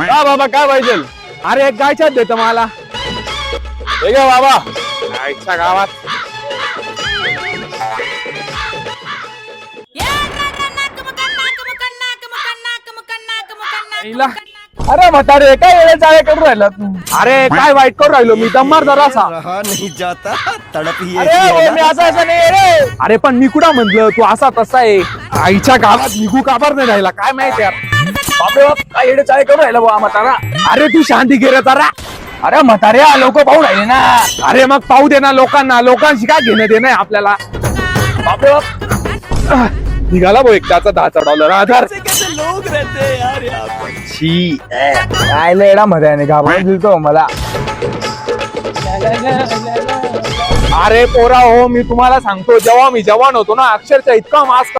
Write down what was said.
का बाबा काय पाहिजे? अरे एक गायच्यात देत मला. हे घ्या बाबा. आईच्या गावात हिला. अरे म्हातारे काय येडे चाळे करून राहिला तू? अरे काय वाईट करू राहिलो मी, दममार जरासा. रहा नहीं जाता, तड़प ही अरे ऐसी है मी ना। असं नाही रे. अरे पण मी कुठं म्हणलं तू असा तसा आहे. आईच्या गावात निघू काबर नाही राहिला काय माहिती यार. बापरे बाप काय येडे चाळे करून राहिला बुवा म्हातारा. अरे तू शांती घे रे जरा. अरे म्हातारे लोक पाहू राहिले ना. अरे मग पाहू दे ना लोकांना, लोकांशी काय घेणं देणं आहे आपल्याला. बापरे बाप निघाला भाऊ एकदाचा $10 आधार. ऐसे कैसे लोग रहते हैं यार यहाँ पे। छी. काय लेडा मध्ये घाबरून दिलतो मला. अरे पोरा हो मी तुम्हाला सांगतो जेव्हा मी जवान होतो ना अक्षरशः इतका मास्क